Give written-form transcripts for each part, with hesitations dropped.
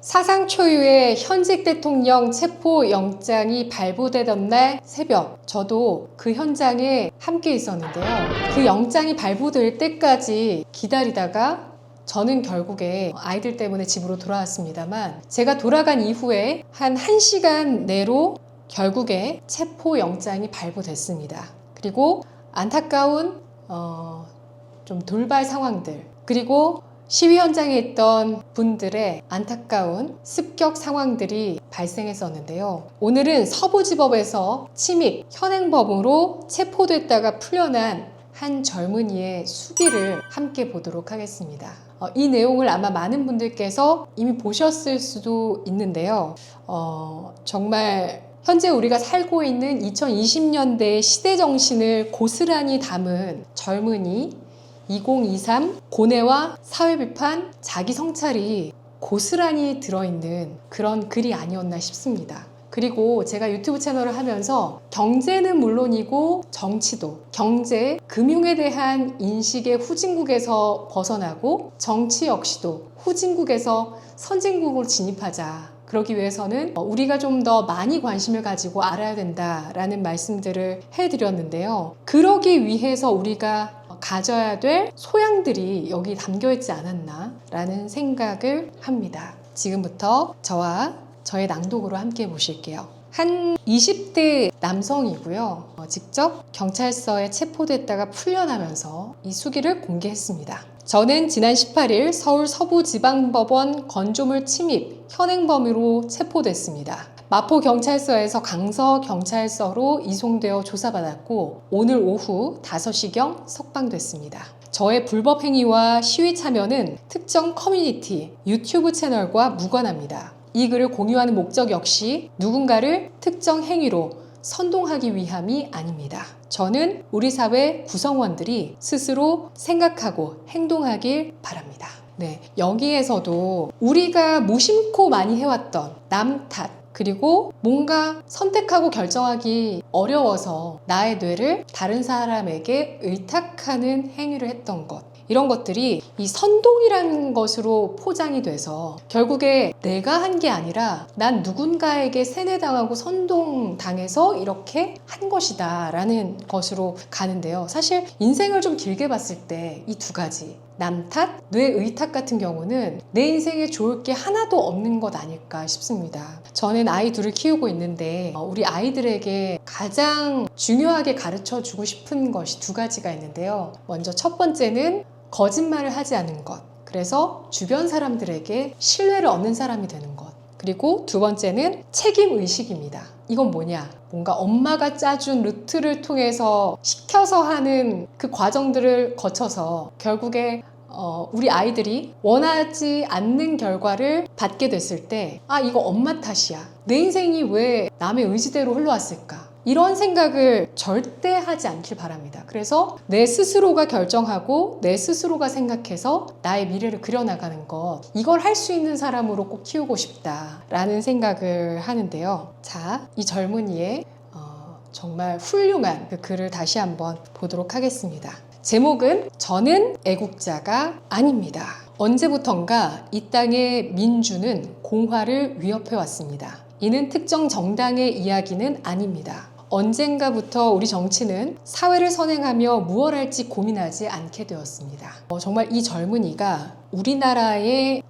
사상 초유의 현직 대통령 체포영장이 발부되던 날 새벽, 저도 그 현장에 함께 있었는데요. 그 영장이 발부될 때까지 기다리다가 저는 결국에 아이들 때문에 집으로 돌아왔습니다만, 제가 돌아간 이후에 한 1시간 내로 결국에 체포영장이 발부됐습니다. 그리고 안타까운 좀 돌발 상황들, 그리고 시위 현장에 있던 분들의 안타까운 습격 상황들이 발생했었는데요. 오늘은 서부지법에서 침입, 현행범으로 체포됐다가 풀려난 한 젊은이의 수기를 함께 보도록 하겠습니다. 이 내용을 아마 많은 분들께서 이미 보셨을 수도 있는데요. 정말 현재 우리가 살고 있는 2020년대의 시대 정신을 고스란히 담은 젊은이 2023 고뇌와 사회비판, 자기 성찰이 고스란히 들어있는 그런 글이 아니었나 싶습니다. 그리고 제가 유튜브 채널을 하면서 경제는 물론이고 정치도, 경제, 금융에 대한 인식의 후진국에서 벗어나고 정치 역시도 후진국에서 선진국으로 진입하자. 그러기 위해서는 우리가 좀 더 많이 관심을 가지고 알아야 된다라는 말씀들을 해드렸는데요. 그러기 위해서 우리가 가져야 될 소양들이 여기 담겨 있지 않았나 라는 생각을 합니다. 지금부터 저와 저의 낭독으로 함께 보실게요. 한 20대 남성이고요. 직접 경찰서에 체포됐다가 풀려나면서 이 수기를 공개했습니다. 저는 지난 18일 서울 서부지방법원 건조물 침입 현행범으로 체포됐습니다. 마포경찰서에서 강서경찰서로 이송되어 조사받았고 오늘 오후 5시경 석방됐습니다. 저의 불법 행위와 시위 참여는 특정 커뮤니티, 유튜브 채널과 무관합니다. 이 글을 공유하는 목적 역시 누군가를 특정 행위로 선동하기 위함이 아닙니다. 저는 우리 사회 구성원들이 스스로 생각하고 행동하길 바랍니다. 네, 여기에서도 우리가 무심코 많이 해왔던 남 탓, 그리고 뭔가 선택하고 결정하기 어려워서 나의 뇌를 다른 사람에게 의탁하는 행위를 했던 것, 이런 것들이 이 선동이라는 것으로 포장이 돼서 결국에 내가 한 게 아니라 난 누군가에게 세뇌당하고 선동당해서 이렇게 한 것이다 라는 것으로 가는데요. 사실 인생을 좀 길게 봤을 때 이 두 가지, 남 탓, 뇌 의탁 같은 경우는 내 인생에 좋을 게 하나도 없는 것 아닐까 싶습니다. 저는 아이 둘을 키우고 있는데 우리 아이들에게 가장 중요하게 가르쳐 주고 싶은 것이 두 가지가 있는데요. 먼저 첫 번째는 거짓말을 하지 않는 것. 그래서 주변 사람들에게 신뢰를 얻는 사람이 되는 것. 그리고 두 번째는 책임의식입니다. 이건 뭐냐? 뭔가 엄마가 짜준 루트를 통해서 시켜서 하는 그 과정들을 거쳐서 결국에 우리 아이들이 원하지 않는 결과를 받게 됐을 때, 아, 이거 엄마 탓이야. 내 인생이 왜 남의 의지대로 흘러왔을까? 이런 생각을 절대 하지 않길 바랍니다. 그래서 내 스스로가 결정하고 내 스스로가 생각해서 나의 미래를 그려나가는 것, 이걸 할 수 있는 사람으로 꼭 키우고 싶다라는 생각을 하는데요. 자, 이 젊은이의 정말 훌륭한 그 글을 다시 한번 보도록 하겠습니다. 제목은 저는 애국자가 아닙니다. 언제부턴가 이 땅의 민주는 공화를 위협해 왔습니다. 이는 특정 정당의 이야기는 아닙니다. 언젠가부터 우리 정치는 사회를 선행하며 무엇 할지 고민하지 않게 되었습니다. 정말 이 젊은이가 우리나라의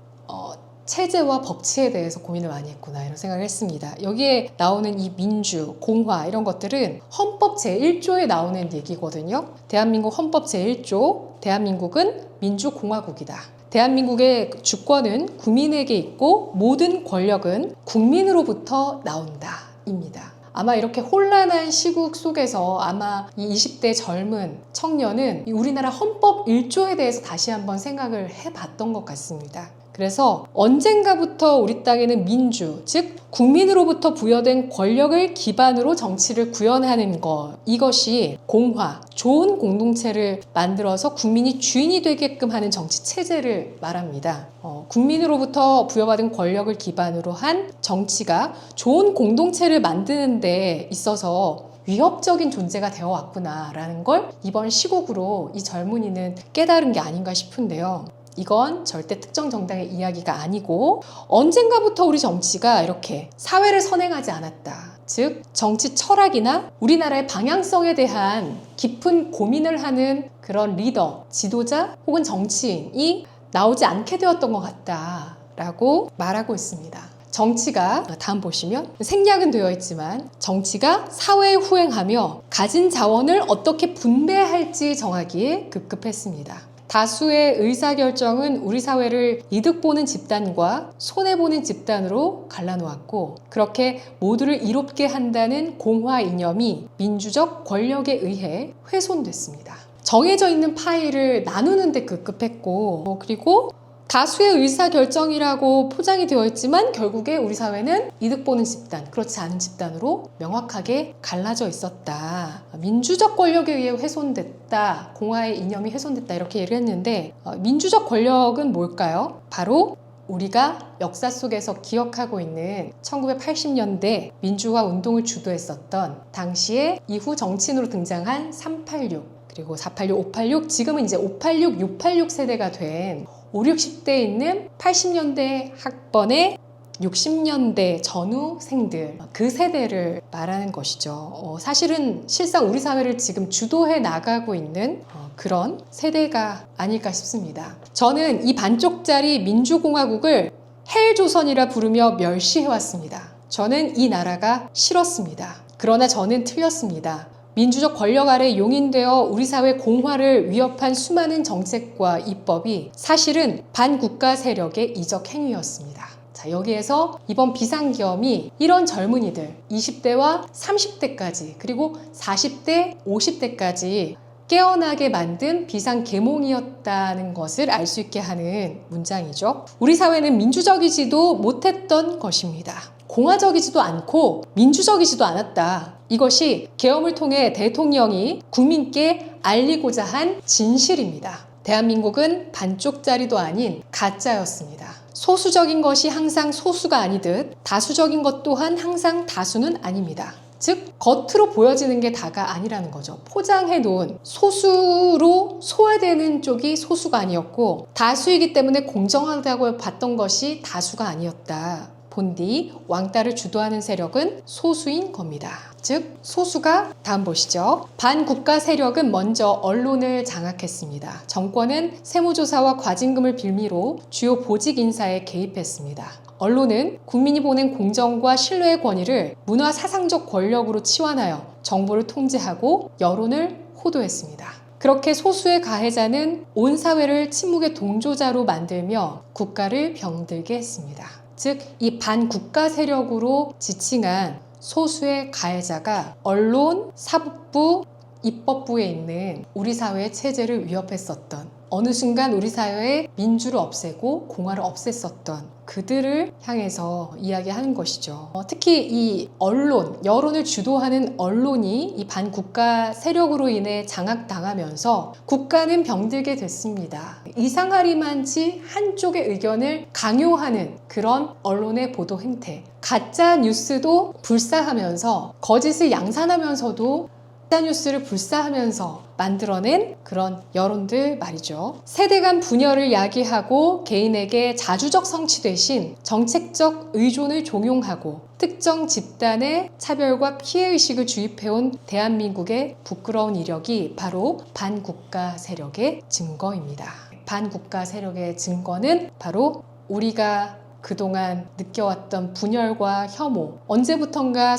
체제와 법치에 대해서 고민을 많이 했구나 이런 생각을 했습니다. 여기에 나오는 이 민주, 공화 이런 것들은 헌법 제1조에 나오는 얘기거든요. 대한민국 헌법 제1조, 대한민국은 민주공화국이다. 대한민국의 주권은 국민에게 있고 모든 권력은 국민으로부터 나온다 입니다. 아마 이렇게 혼란한 시국 속에서 아마 이 20대 젊은 청년은 우리나라 헌법 1조에 대해서 다시 한번 생각을 해봤던 것 같습니다. 그래서 언젠가부터 우리 땅에는 민주, 즉 국민으로부터 부여된 권력을 기반으로 정치를 구현하는 것, 이것이 공화, 좋은 공동체를 만들어서 국민이 주인이 되게끔 하는 정치 체제를 말합니다. 국민으로부터 부여받은 권력을 기반으로 한 정치가 좋은 공동체를 만드는 데 있어서 위협적인 존재가 되어 왔구나라는 걸 이번 시국으로 이 젊은이는 깨달은 게 아닌가 싶은데요. 이건 절대 특정 정당의 이야기가 아니고 언젠가부터 우리 정치가 이렇게 사회를 선행하지 않았다. 즉 정치 철학이나 우리나라의 방향성에 대한 깊은 고민을 하는 그런 리더, 지도자 혹은 정치인이 나오지 않게 되었던 것 같다라고 말하고 있습니다. 정치가 다음 보시면 생략은 되어 있지만 정치가 사회에 후행하며 가진 자원을 어떻게 분배할지 정하기에 급급했습니다. 다수의 의사결정은 우리 사회를 이득 보는 집단과 손해보는 집단으로 갈라놓았고 그렇게 모두를 이롭게 한다는 공화 이념이 민주적 권력에 의해 훼손됐습니다. 정해져 있는 파일을 나누는 데 급급했고 그리고 다수의 의사결정이라고 포장이 되어 있지만 결국에 우리 사회는 이득 보는 집단, 그렇지 않은 집단으로 명확하게 갈라져 있었다. 민주적 권력에 의해 훼손됐다. 공화의 이념이 훼손됐다. 이렇게 얘기를 했는데 민주적 권력은 뭘까요? 바로 우리가 역사 속에서 기억하고 있는 1980년대 민주화 운동을 주도했었던 당시에 이후 정치인으로 등장한 386 그리고 486, 586 지금은 이제 586, 686 세대가 된 5, 60대에 있는 80년대 학번의 60년대 전후생들 그 세대를 말하는 것이죠. 사실은 실상 우리 사회를 지금 주도해 나가고 있는 그런 세대가 아닐까 싶습니다. 저는 이 반쪽짜리 민주공화국을 헬조선이라 부르며 멸시해왔습니다. 저는 이 나라가 싫었습니다. 그러나 저는 틀렸습니다. 민주적 권력 아래 용인되어 우리 사회 공화를 위협한 수많은 정책과 입법이 사실은 반국가 세력의 이적 행위였습니다. 자, 여기에서 이번 비상계엄이 이런 젊은이들 20대와 30대까지 그리고 40대, 50대까지 깨어나게 만든 비상계몽이었다는 것을 알 수 있게 하는 문장이죠. 우리 사회는 민주적이지도 못했던 것입니다. 공화적이지도 않고 민주적이지도 않았다. 이것이 계엄을 통해 대통령이 국민께 알리고자 한 진실입니다. 대한민국은 반쪽짜리도 아닌 가짜였습니다. 소수적인 것이 항상 소수가 아니듯 다수적인 것 또한 항상 다수는 아닙니다. 즉 겉으로 보여지는 게 다가 아니라는 거죠. 포장해 놓은 소수로 소외되는 쪽이 소수가 아니었고 다수이기 때문에 공정하다고 봤던 것이 다수가 아니었다. 본디 왕따를 주도하는 세력은 소수인 겁니다. 즉 소수가 다음 보시죠. 반국가 세력은 먼저 언론을 장악했습니다. 정권은 세무조사와 과징금을 빌미로 주요 보직 인사에 개입했습니다. 언론은 국민이 보낸 공정과 신뢰의 권위를 문화 사상적 권력으로 치환하여 정보를 통제하고 여론을 호도했습니다. 그렇게 소수의 가해자는 온 사회를 침묵의 동조자로 만들며 국가를 병들게 했습니다. 즉, 이 반국가 세력으로 지칭한 소수의 가해자가 언론, 사법부, 입법부에 있는 우리 사회의 체제를 위협했었던 어느 순간 우리 사회의 민주를 없애고 공화를 없앴었던 그들을 향해서 이야기하는 것이죠. 특히 이 언론, 여론을 주도하는 언론이 이 반국가 세력으로 인해 장악당하면서 국가는 병들게 됐습니다. 이상하리만치 한쪽의 의견을 강요하는 그런 언론의 보도 행태. 가짜 뉴스도 불사하면서 거짓을 양산하면서도 가짜뉴스를 불사하면서 만들어낸 그런 여론들 말이죠. 세대 간 분열을 야기하고 개인에게 자주적 성취 대신 정책적 의존을 종용하고 특정 집단의 차별과 피해의식을 주입해온 대한민국의 부끄러운 이력이 바로 반국가 세력의 증거입니다. 반국가 세력의 증거는 바로 우리가 그동안 느껴왔던 분열과 혐오, 언제부턴가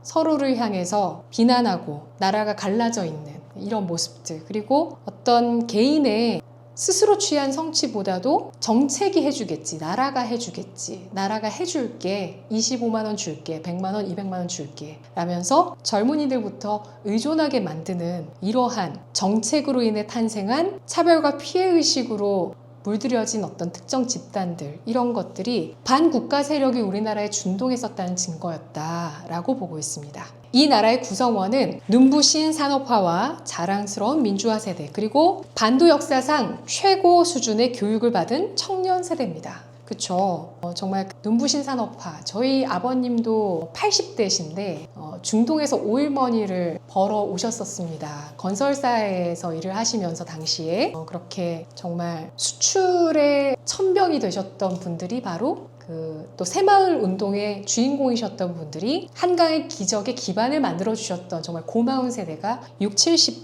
서로를 향해서 비난하고 나라가 갈라져 있는 이런 모습들, 그리고 어떤 개인의 스스로 취한 성취보다도 정책이 해주겠지, 나라가 해주겠지, 나라가 해줄게, 25만 원 줄게, 100만 원, 200만 원 줄게 라면서 젊은이들부터 의존하게 만드는 이러한 정책으로 인해 탄생한 차별과 피해의식으로 물들여진 어떤 특정 집단들, 이런 것들이 반국가 세력이 우리나라에 준동했었다는 증거였다라고 보고 있습니다. 이 나라의 구성원은 눈부신 산업화와 자랑스러운 민주화 세대, 그리고 반도 역사상 최고 수준의 교육을 받은 청년 세대입니다. 그쵸. 정말 눈부신 산업화. 저희 아버님도 80대신데 중동에서 오일머니를 벌어 오셨었습니다. 건설사에서 일을 하시면서 당시에 그렇게 정말 수출의 천병이 되셨던 분들이 바로 또 새마을 운동의 주인공이셨던 분들이 한강의 기적의 기반을 만들어 주셨던 정말 고마운 세대가 60,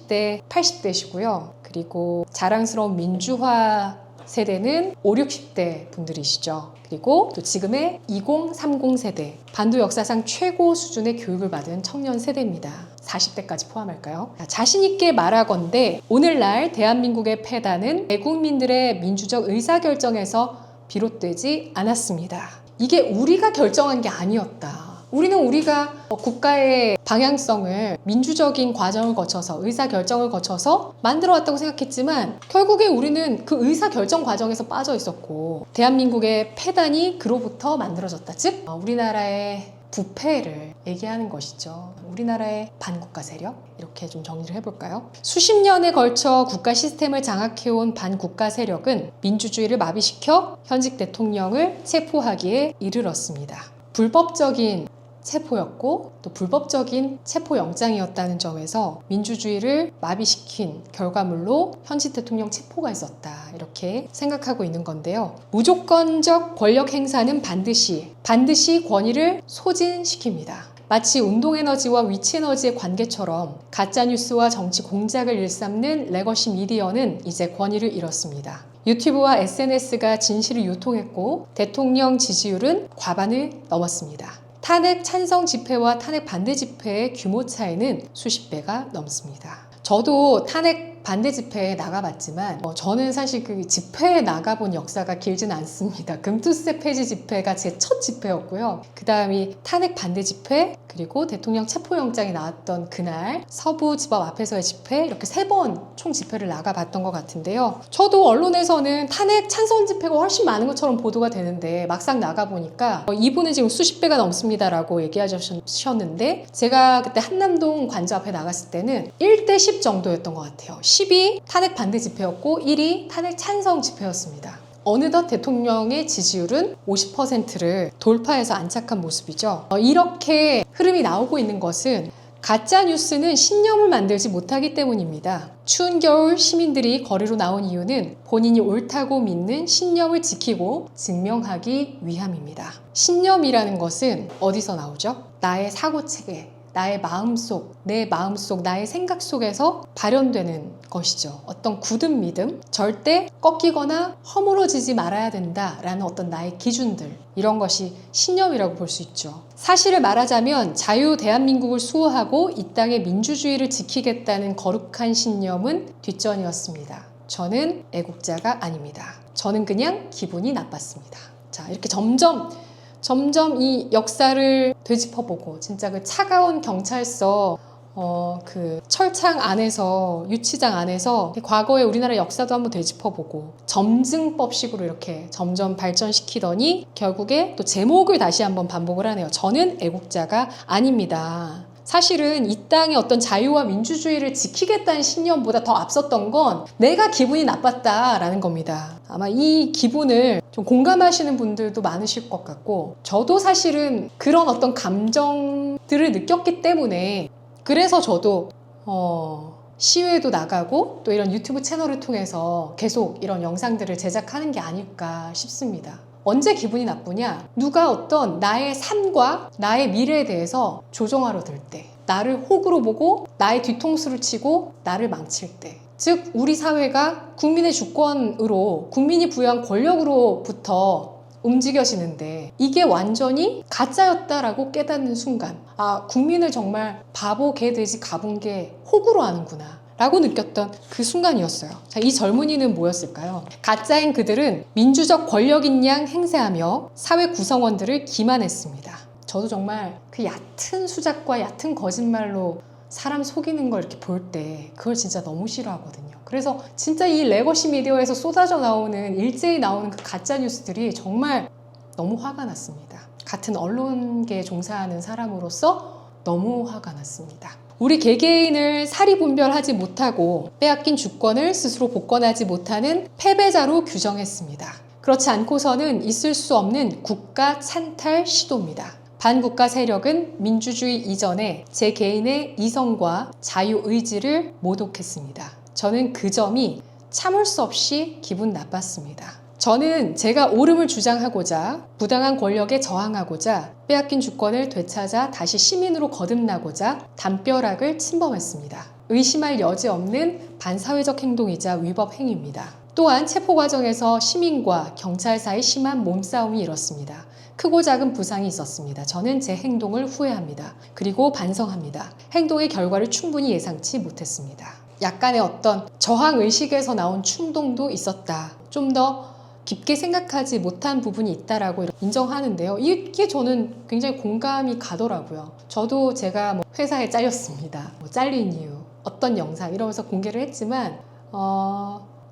70대, 80대시고요. 그리고 자랑스러운 민주화 세대는 5, 60대 분들이시죠. 그리고 또 지금의 20, 30 세대, 반도 역사상 최고 수준의 교육을 받은 청년 세대입니다. 40대까지 포함할까요? 자신 있게 말하건대 오늘날 대한민국의 패단은 대국민들의 민주적 의사결정에서 비롯되지 않았습니다. 이게 우리가 결정한 게 아니었다. 우리가 국가의 방향성을 민주적인 과정을 거쳐서 의사결정을 거쳐서 만들어왔다고 생각했지만 결국에 우리는 그 의사결정 과정에서 빠져 있었고 대한민국의 패단이 그로부터 만들어졌다. 즉 우리나라의 부패를 얘기하는 것이죠. 우리나라의 반국가 세력? 이렇게 좀 정리를 해볼까요? 수십 년에 걸쳐 국가 시스템을 장악해온 반국가 세력은 민주주의를 마비시켜 현직 대통령을 체포하기에 이르렀습니다. 불법적인 체포였고 또 불법적인 체포영장이었다는 점에서 민주주의를 마비시킨 결과물로 현직 대통령 체포가 있었다 이렇게 생각하고 있는 건데요. 무조건적 권력 행사는 반드시 권위를 소진시킵니다. 마치 운동에너지와 위치에너지의 관계처럼 가짜뉴스와 정치 공작을 일삼는 레거시 미디어는 이제 권위를 잃었습니다. 유튜브와 SNS가 진실을 유통했고 대통령 지지율은 과반을 넘었습니다. 탄핵 찬성 집회와 탄핵 반대 집회의 규모 차이는 수십 배가 넘습니다. 저도 탄핵 반대 집회에 나가봤지만 저는 사실 그 집회에 나가본 역사가 길진 않습니다. 금투세 폐지 집회가 제 첫 집회였고요. 그 다음이 탄핵 반대 집회 그리고 대통령 체포영장이 나왔던 그날 서부지법 앞에서의 집회 이렇게 3번 총 집회를 나가봤던 것 같은데요. 저도 언론에서는 탄핵 찬성 집회가 훨씬 많은 것처럼 보도가 되는데 막상 나가보니까 이분은 지금 수십 배가 넘습니다라고 얘기하셨는데 제가 그때 한남동 관저 앞에 나갔을 때는 1대 10 정도였던 것 같아요. 10이 탄핵 반대 집회였고 1이 탄핵 찬성 집회였습니다. 어느덧 대통령의 지지율은 50%를 돌파해서 안착한 모습이죠. 이렇게 흐름이 나오고 있는 것은 가짜뉴스는 신념을 만들지 못하기 때문입니다. 추운 겨울 시민들이 거리로 나온 이유는 본인이 옳다고 믿는 신념을 지키고 증명하기 위함입니다. 신념이라는 것은 어디서 나오죠? 나의 사고체계, 나의 마음속, 내 마음속, 나의 생각 속에서 발현되는 것이죠. 어떤 굳은 믿음, 절대 꺾이거나 허물어지지 말아야 된다라는 어떤 나의 기준들, 이런 것이 신념이라고 볼 수 있죠. 사실을 말하자면 자유 대한민국을 수호하고 이 땅의 민주주의를 지키겠다는 거룩한 신념은 뒷전이었습니다. 저는 애국자가 아닙니다. 저는 그냥 기분이 나빴습니다. 자, 이렇게 점점 이 역사를 되짚어보고 진짜 그 차가운 경찰서 그 철창 안에서 유치장 안에서 과거의 우리나라 역사도 한번 되짚어보고 점증법식으로 이렇게 점점 발전시키더니 결국에 또 제목을 다시 한번 반복을 하네요. 저는 애국자가 아닙니다. 사실은 이 땅의 어떤 자유와 민주주의를 지키겠다는 신념보다 더 앞섰던 건 내가 기분이 나빴다라는 겁니다. 아마 이 기분을 좀 공감하시는 분들도 많으실 것 같고 저도 사실은 그런 어떤 감정들을 느꼈기 때문에 그래서 저도 시위에도 나가고 또 이런 유튜브 채널을 통해서 계속 이런 영상들을 제작하는 게 아닐까 싶습니다. 언제 기분이 나쁘냐? 누가 어떤 나의 삶과 나의 미래에 대해서 조종하러 들 때, 나를 호구로 보고 나의 뒤통수를 치고 나를 망칠 때, 즉 우리 사회가 국민의 주권으로 국민이 부여한 권력으로부터 움직여지는데 이게 완전히 가짜였다라고 깨닫는 순간 국민을 정말 바보 개돼지 가붕개 호구로 하는구나 라고 느꼈던 그 순간이었어요. 자, 이 젊은이는 뭐였을까요? 가짜인 그들은 민주적 권력인 양 행세하며 사회 구성원들을 기만했습니다. 저도 정말 그 얕은 수작과 얕은 거짓말로 사람 속이는 걸 이렇게 볼 때 그걸 진짜 너무 싫어하거든요. 그래서 진짜 이 레거시 미디어에서 쏟아져 나오는 일제히 나오는 그 가짜 뉴스들이 정말 너무 화가 났습니다. 같은 언론계에 종사하는 사람으로서 너무 화가 났습니다. 우리 개개인을 사리 분별하지 못하고 빼앗긴 주권을 스스로 복권하지 못하는 패배자로 규정했습니다. 그렇지 않고서는 있을 수 없는 국가 찬탈 시도입니다. 반국가 세력은 민주주의 이전에 제 개인의 이성과 자유의지를 모독했습니다. 저는 그 점이 참을 수 없이 기분 나빴습니다. 저는 제가 옳음을 주장하고자, 부당한 권력에 저항하고자, 빼앗긴 주권을 되찾아 다시 시민으로 거듭나고자 담벼락을 침범했습니다. 의심할 여지 없는 반사회적 행동이자 위법 행위입니다. 또한 체포 과정에서 시민과 경찰 사이 심한 몸싸움이 일었습니다. 크고 작은 부상이 있었습니다. 저는 제 행동을 후회합니다. 그리고 반성합니다. 행동의 결과를 충분히 예상치 못했습니다. 약간의 어떤 저항 의식에서 나온 충동도 있었다. 좀 더 깊게 생각하지 못한 부분이 있다라고 인정하는데요. 이게 저는 굉장히 공감이 가더라고요. 저도 제가 회사에 잘렸습니다. 잘린 이유, 어떤 영상 이러면서 공개를 했지만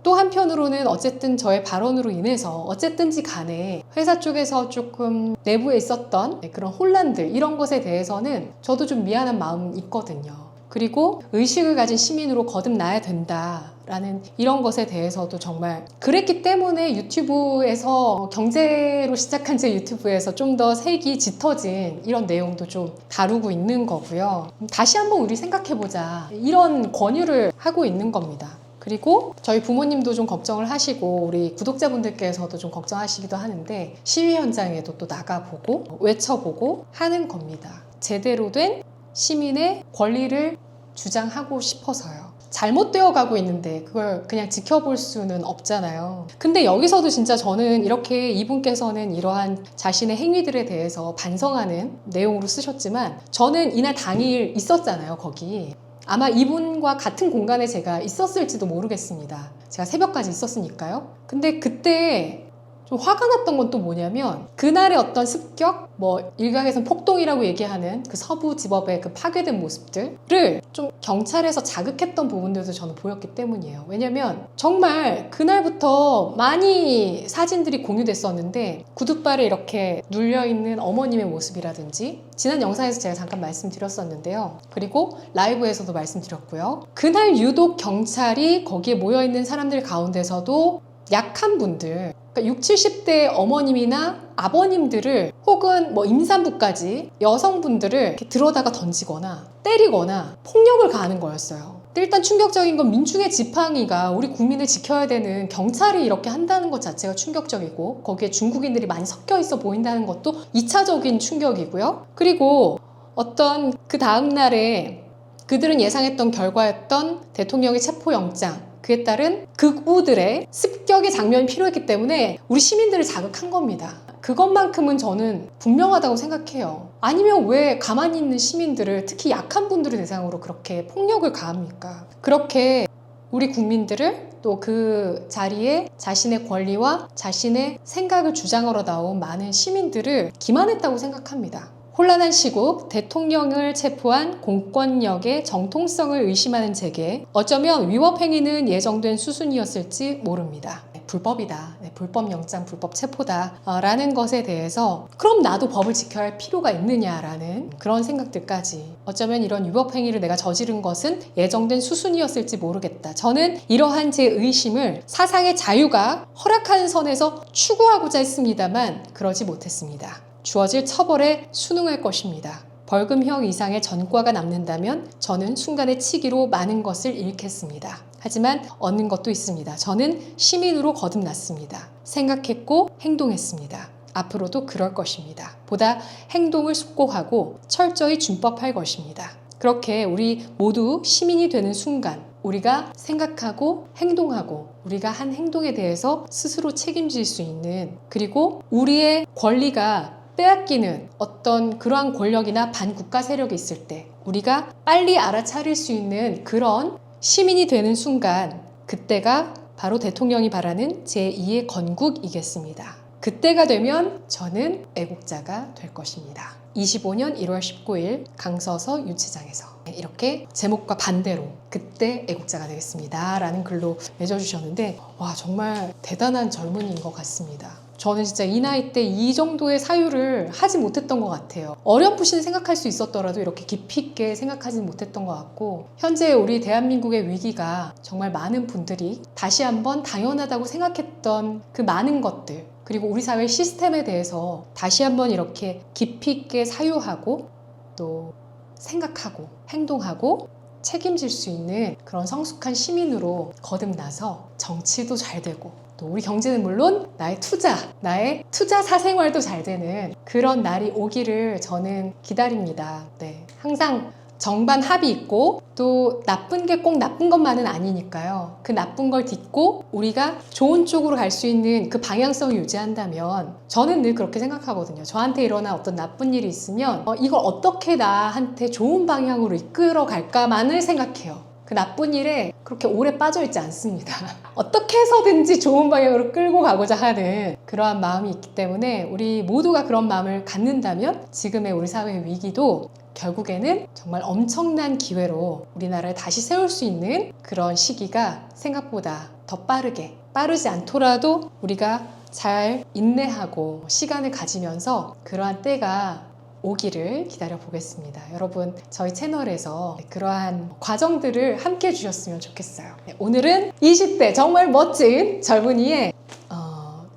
또 한편으로는 어쨌든 저의 발언으로 인해서 어쨌든지 간에 회사 쪽에서 조금 내부에 있었던 그런 혼란들 이런 것에 대해서는 저도 좀 미안한 마음이 있거든요. 그리고 의식을 가진 시민으로 거듭나야 된다라는 이런 것에 대해서도 정말 그랬기 때문에 유튜브에서 경제로 시작한 제 유튜브에서 좀 더 색이 짙어진 이런 내용도 좀 다루고 있는 거고요. 다시 한번 우리 생각해보자 이런 권유를 하고 있는 겁니다. 그리고 저희 부모님도 좀 걱정을 하시고 우리 구독자분들께서도 좀 걱정하시기도 하는데 시위 현장에도 또 나가보고 외쳐보고 하는 겁니다. 제대로 된 시민의 권리를 주장하고 싶어서요. 잘못되어 가고 있는데 그걸 그냥 지켜볼 수는 없잖아요. 근데 여기서도 진짜 저는 이렇게 이분께서는 이러한 자신의 행위들에 대해서 반성하는 내용으로 쓰셨지만 저는 이날 당일 있었잖아요, 거기. 아마 이분과 같은 공간에 제가 있었을지도 모르겠습니다. 제가 새벽까지 있었으니까요. 근데 그때 좀 화가 났던 건 또 뭐냐면 그날의 어떤 습격, 일각에서는 폭동이라고 얘기하는 그 서부지법의 그 파괴된 모습들을 좀 경찰에서 자극했던 부분들도 저는 보였기 때문이에요. 왜냐면 정말 그날부터 많이 사진들이 공유됐었는데 구둣발에 이렇게 눌려있는 어머님의 모습이라든지 지난 영상에서 제가 잠깐 말씀드렸었는데요. 그리고 라이브에서도 말씀드렸고요. 그날 유독 경찰이 거기에 모여있는 사람들 가운데서도 약한 분들, 그러니까 60, 70대 어머님이나 아버님들을 혹은 임산부까지 여성분들을 이렇게 들어다가 던지거나 때리거나 폭력을 가하는 거였어요. 일단 충격적인 건 민중의 지팡이가 우리 국민을 지켜야 되는 경찰이 이렇게 한다는 것 자체가 충격적이고 거기에 중국인들이 많이 섞여 있어 보인다는 것도 2차적인 충격이고요. 그리고 어떤 그 다음 날에 그들은 예상했던 결과였던 대통령의 체포영장 그에 따른 극우들의 습격의 장면이 필요했기 때문에 우리 시민들을 자극한 겁니다. 그것만큼은 저는 분명하다고 생각해요. 아니면 왜 가만히 있는 시민들을 특히 약한 분들을 대상으로 그렇게 폭력을 가합니까? 그렇게 우리 국민들을 또 그 자리에 자신의 권리와 자신의 생각을 주장하러 나온 많은 시민들을 기만했다고 생각합니다. 혼란한 시국, 대통령을 체포한 공권력의 정통성을 의심하는 제게 어쩌면 위법행위는 예정된 수순이었을지 모릅니다. 불법이다. 불법 영장, 불법 체포다. 라는 것에 대해서 그럼 나도 법을 지켜야 할 필요가 있느냐라는 그런 생각들까지 어쩌면 이런 위법행위를 내가 저지른 것은 예정된 수순이었을지 모르겠다. 저는 이러한 제 의심을 사상의 자유가 허락하는 선에서 추구하고자 했습니다만 그러지 못했습니다. 주어질 처벌에 순응할 것입니다. 벌금형 이상의 전과가 남는다면 저는 순간의 치기로 많은 것을 잃겠습니다. 하지만 얻는 것도 있습니다. 저는 시민으로 거듭났습니다. 생각했고 행동했습니다. 앞으로도 그럴 것입니다. 보다 행동을 숙고하고 철저히 준법할 것입니다. 그렇게 우리 모두 시민이 되는 순간 우리가 생각하고 행동하고 우리가 한 행동에 대해서 스스로 책임질 수 있는 그리고 우리의 권리가 빼앗기는 어떤 그러한 권력이나 반국가 세력이 있을 때 우리가 빨리 알아차릴 수 있는 그런 시민이 되는 순간 그때가 바로 대통령이 바라는 제2의 건국이겠습니다. 그때가 되면 저는 애국자가 될 것입니다. 25년 1월 19일 강서서 유치장에서 이렇게 제목과 반대로 그때 애국자가 되겠습니다 라는 글로 맺어주셨는데 와 정말 대단한 젊은이인 것 같습니다. 저는 진짜 이 나이 때 이 정도의 사유를 하지 못했던 것 같아요. 어렴풋이 생각할 수 있었더라도 이렇게 깊이 있게 생각하지 못했던 것 같고, 현재 우리 대한민국의 위기가 정말 많은 분들이 다시 한번 당연하다고 생각했던 그 많은 것들, 그리고 우리 사회 시스템에 대해서 다시 한번 이렇게 깊이 있게 사유하고 또 생각하고 행동하고 책임질 수 있는 그런 성숙한 시민으로 거듭나서 정치도 잘 되고 또 우리 경제는 물론 나의 투자 사생활도 잘 되는 그런 날이 오기를 저는 기다립니다. 네. 항상 정반 합이 있고 또 나쁜 게 꼭 나쁜 것만은 아니니까요. 그 나쁜 걸 딛고 우리가 좋은 쪽으로 갈 수 있는 그 방향성을 유지한다면 저는 늘 그렇게 생각하거든요. 저한테 일어난 어떤 나쁜 일이 있으면 이걸 어떻게 나한테 좋은 방향으로 이끌어 갈까만을 생각해요. 그 나쁜 일에 그렇게 오래 빠져있지 않습니다. 어떻게 해서든지 좋은 방향으로 끌고 가고자 하는 그러한 마음이 있기 때문에 우리 모두가 그런 마음을 갖는다면 지금의 우리 사회의 위기도 결국에는 정말 엄청난 기회로 우리나라를 다시 세울 수 있는 그런 시기가 생각보다 더 빠르지 않더라도 우리가 잘 인내하고 시간을 가지면서 그러한 때가 오기를 기다려 보겠습니다. 여러분, 저희 채널에서 그러한 과정들을 함께 해주셨으면 좋겠어요. 오늘은 20대 정말 멋진 젊은이의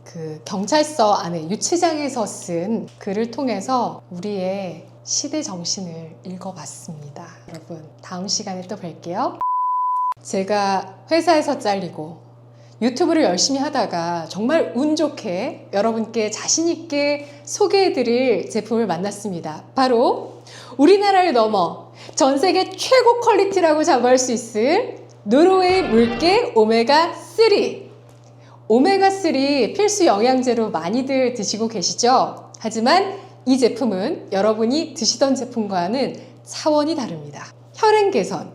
그 경찰서 안에 유치장에서 쓴 글을 통해서 우리의 시대 정신을 읽어봤습니다. 여러분, 다음 시간에 또 뵐게요. 제가 회사에서 잘리고 유튜브를 열심히 하다가 정말 운 좋게 여러분께 자신있게 소개해드릴 제품을 만났습니다. 바로 우리나라를 넘어 전 세계 최고 퀄리티라고 자부할 수 있을 노르웨이 물개 오메가3. 오메가3 필수 영양제로 많이들 드시고 계시죠? 하지만 이 제품은 여러분이 드시던 제품과는 차원이 다릅니다. 혈행 개선,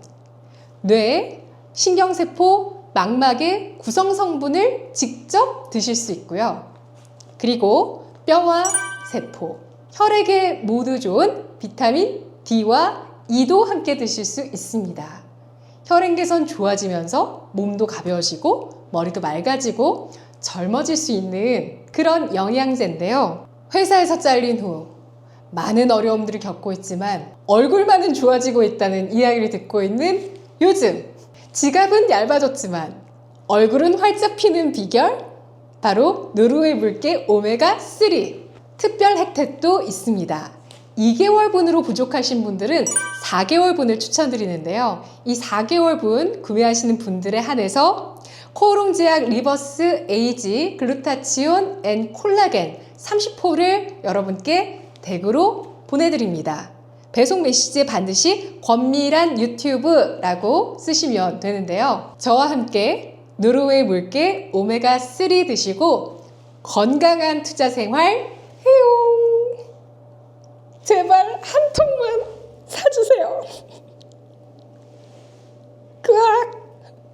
뇌, 신경세포, 망막의 구성 성분을 직접 드실 수 있고요. 그리고 뼈와 세포, 혈액에 모두 좋은 비타민 D와 E도 함께 드실 수 있습니다. 혈행 개선 좋아지면서 몸도 가벼워지고 머리도 맑아지고 젊어질 수 있는 그런 영양제인데요. 회사에서 잘린 후 많은 어려움들을 겪고 있지만 얼굴만은 좋아지고 있다는 이야기를 듣고 있는 요즘, 지갑은 얇아졌지만 얼굴은 활짝 피는 비결? 바로 노르웨이 물개 오메가3. 특별 혜택도 있습니다. 2개월분으로 부족하신 분들은 4개월분을 추천드리는데요. 이 4개월분 구매하시는 분들에 한해서 코오롱제약 리버스 에이지 글루타치온 앤 콜라겐 30호를 여러분께 댁으로 보내드립니다. 배송 메시지에 반드시 권미란 유튜브라고 쓰시면 되는데요. 저와 함께 노르웨이 물개 오메가3 드시고 건강한 투자 생활 해요. 제발 한 통만 사주세요. 그아